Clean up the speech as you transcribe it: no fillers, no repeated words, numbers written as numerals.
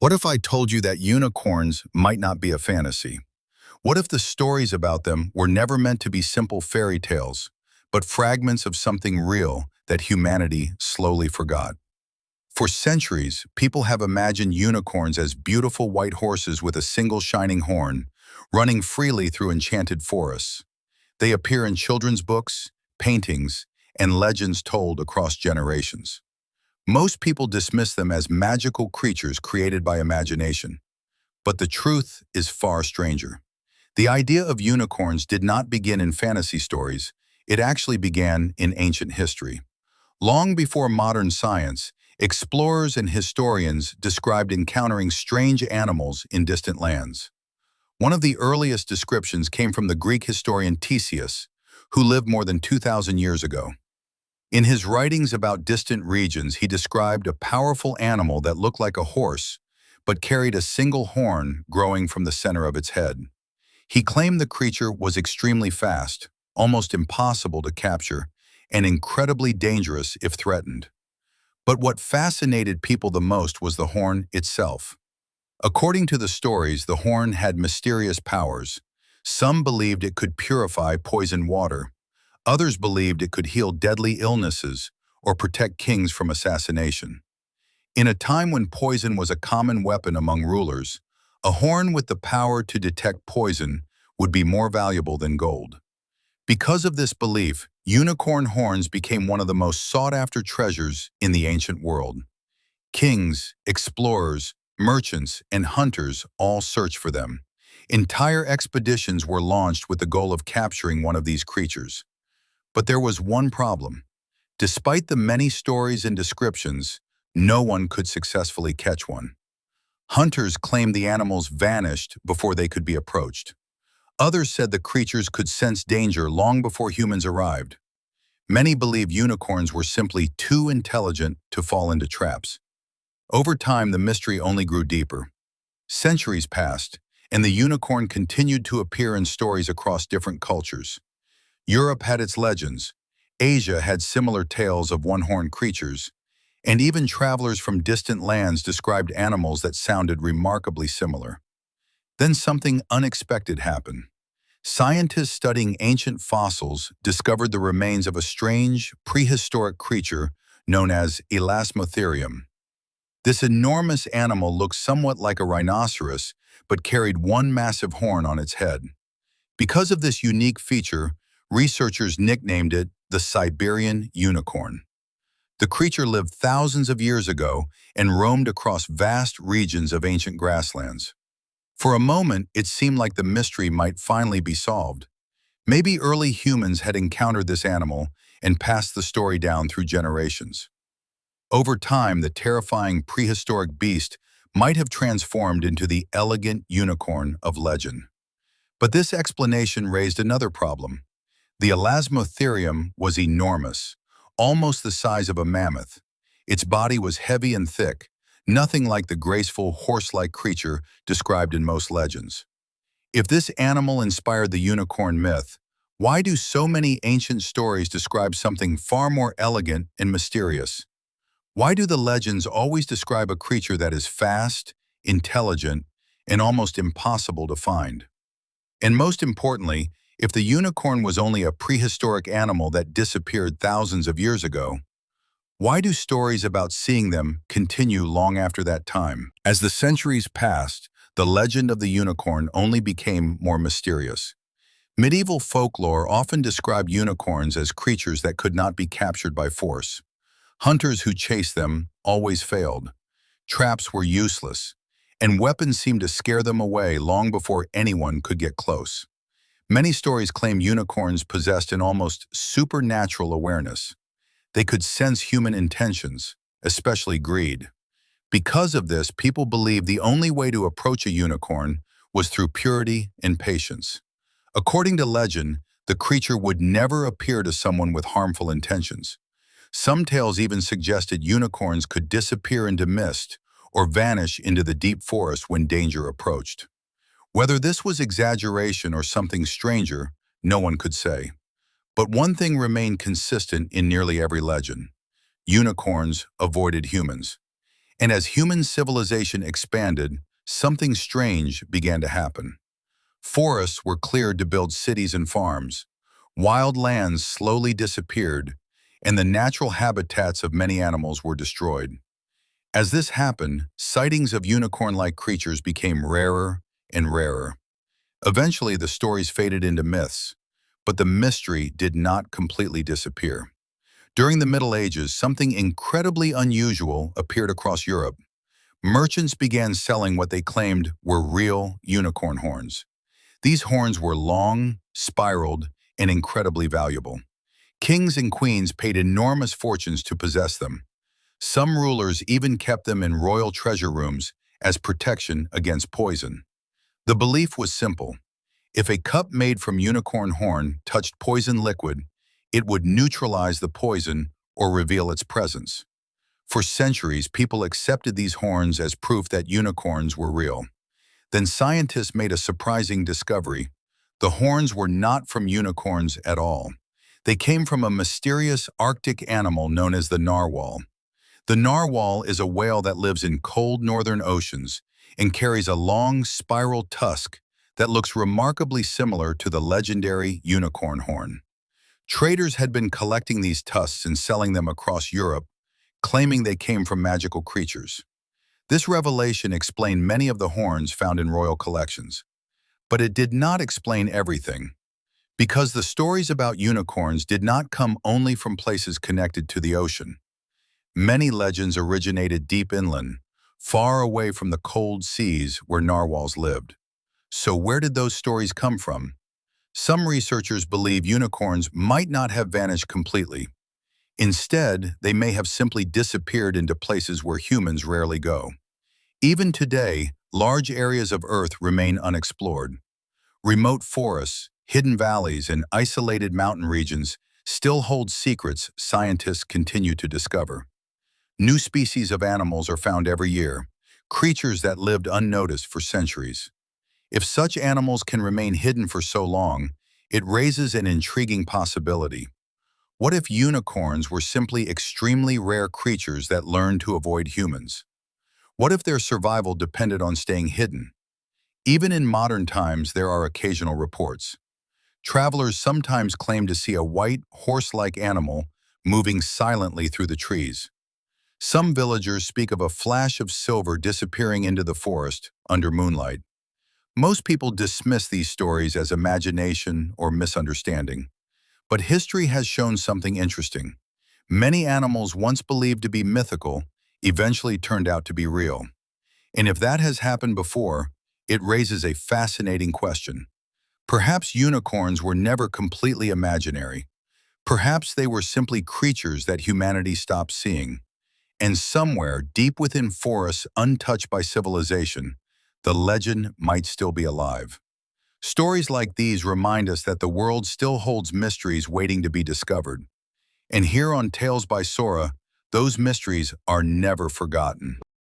What if I told you that unicorns might not be a fantasy? What if the stories about them were never meant to be simple fairy tales, but fragments of something real that humanity slowly forgot? For centuries, people have imagined unicorns as beautiful white horses with a single shining horn, running freely through enchanted forests. They appear in children's books, paintings, and legends told across generations. Most people dismiss them as magical creatures created by imagination, but the truth is far stranger. The idea of unicorns did not begin in fantasy stories, it actually began in ancient history. Long before modern science, explorers and historians described encountering strange animals in distant lands. One of the earliest descriptions came from the Greek historian Ctesias, who lived more than 2,000 years ago. In his writings about distant regions, he described a powerful animal that looked like a horse, but carried a single horn growing from the center of its head. He claimed the creature was extremely fast, almost impossible to capture, and incredibly dangerous if threatened. But what fascinated people the most was the horn itself. According to the stories, the horn had mysterious powers. Some believed it could purify poisoned water. Others believed it could heal deadly illnesses or protect kings from assassination. In a time when poison was a common weapon among rulers, a horn with the power to detect poison would be more valuable than gold. Because of this belief, unicorn horns became one of the most sought-after treasures in the ancient world. Kings, explorers, merchants, and hunters all searched for them. Entire expeditions were launched with the goal of capturing one of these creatures. But there was one problem. Despite the many stories and descriptions, no one could successfully catch one. Hunters claimed the animals vanished before they could be approached. Others said the creatures could sense danger long before humans arrived. Many believe unicorns were simply too intelligent to fall into traps. Over time, the mystery only grew deeper. Centuries passed, and the unicorn continued to appear in stories across different cultures. Europe had its legends, Asia had similar tales of one-horned creatures, and even travelers from distant lands described animals that sounded remarkably similar. Then something unexpected happened. Scientists studying ancient fossils discovered the remains of a strange, prehistoric creature known as Elasmotherium. This enormous animal looked somewhat like a rhinoceros, but carried one massive horn on its head. Because of this unique feature, researchers nicknamed it the Siberian unicorn. The creature lived thousands of years ago and roamed across vast regions of ancient grasslands. For a moment, it seemed like the mystery might finally be solved. Maybe early humans had encountered this animal and passed the story down through generations. Over time, the terrifying prehistoric beast might have transformed into the elegant unicorn of legend. But this explanation raised another problem. The Elasmotherium was enormous, almost the size of a mammoth. Its body was heavy and thick, nothing like the graceful horse-like creature described in most legends. If this animal inspired the unicorn myth, why do so many ancient stories describe something far more elegant and mysterious? Why do the legends always describe a creature that is fast, intelligent, and almost impossible to find? And most importantly, if the unicorn was only a prehistoric animal that disappeared thousands of years ago, why do stories about seeing them continue long after that time? As the centuries passed, the legend of the unicorn only became more mysterious. Medieval folklore often described unicorns as creatures that could not be captured by force. Hunters who chased them always failed. Traps were useless, and weapons seemed to scare them away long before anyone could get close. Many stories claim unicorns possessed an almost supernatural awareness. They could sense human intentions, especially greed. Because of this, people believed the only way to approach a unicorn was through purity and patience. According to legend, the creature would never appear to someone with harmful intentions. Some tales even suggested unicorns could disappear into mist or vanish into the deep forest when danger approached. Whether this was exaggeration or something stranger, no one could say. But one thing remained consistent in nearly every legend. Unicorns avoided humans. And as human civilization expanded, something strange began to happen. Forests were cleared to build cities and farms. Wild lands slowly disappeared, and the natural habitats of many animals were destroyed. As this happened, sightings of unicorn-like creatures became rarer and rarer. Eventually, the stories faded into myths, but the mystery did not completely disappear. During the Middle Ages, something incredibly unusual appeared across Europe. Merchants began selling what they claimed were real unicorn horns. These horns were long, spiraled, and incredibly valuable. Kings and queens paid enormous fortunes to possess them. Some rulers even kept them in royal treasure rooms as protection against poison. The belief was simple. If a cup made from unicorn horn touched poison liquid, it would neutralize the poison or reveal its presence. For centuries, people accepted these horns as proof that unicorns were real. Then scientists made a surprising discovery. The horns were not from unicorns at all. They came from a mysterious Arctic animal known as the narwhal. The narwhal is a whale that lives in cold northern oceans and carries a long, spiral tusk that looks remarkably similar to the legendary unicorn horn. Traders had been collecting these tusks and selling them across Europe, claiming they came from magical creatures. This revelation explained many of the horns found in royal collections. But it did not explain everything, because the stories about unicorns did not come only from places connected to the ocean. Many legends originated deep inland, far away from the cold seas where narwhals lived. So where did those stories come from? Some researchers believe unicorns might not have vanished completely. Instead, they may have simply disappeared into places where humans rarely go. Even today, large areas of Earth remain unexplored. Remote forests, hidden valleys, and isolated mountain regions still hold secrets scientists continue to discover. New species of animals are found every year, creatures that lived unnoticed for centuries. If such animals can remain hidden for so long, it raises an intriguing possibility. What if unicorns were simply extremely rare creatures that learned to avoid humans? What if their survival depended on staying hidden? Even in modern times, there are occasional reports. Travelers sometimes claim to see a white, horse-like animal moving silently through the trees. Some villagers speak of a flash of silver disappearing into the forest under moonlight. Most people dismiss these stories as imagination or misunderstanding. But history has shown something interesting. Many animals once believed to be mythical eventually turned out to be real. And if that has happened before, it raises a fascinating question. Perhaps unicorns were never completely imaginary. Perhaps they were simply creatures that humanity stopped seeing. And somewhere deep within forests untouched by civilization, the legend might still be alive. Stories like these remind us that the world still holds mysteries waiting to be discovered. And here on Tales by Sora, those mysteries are never forgotten.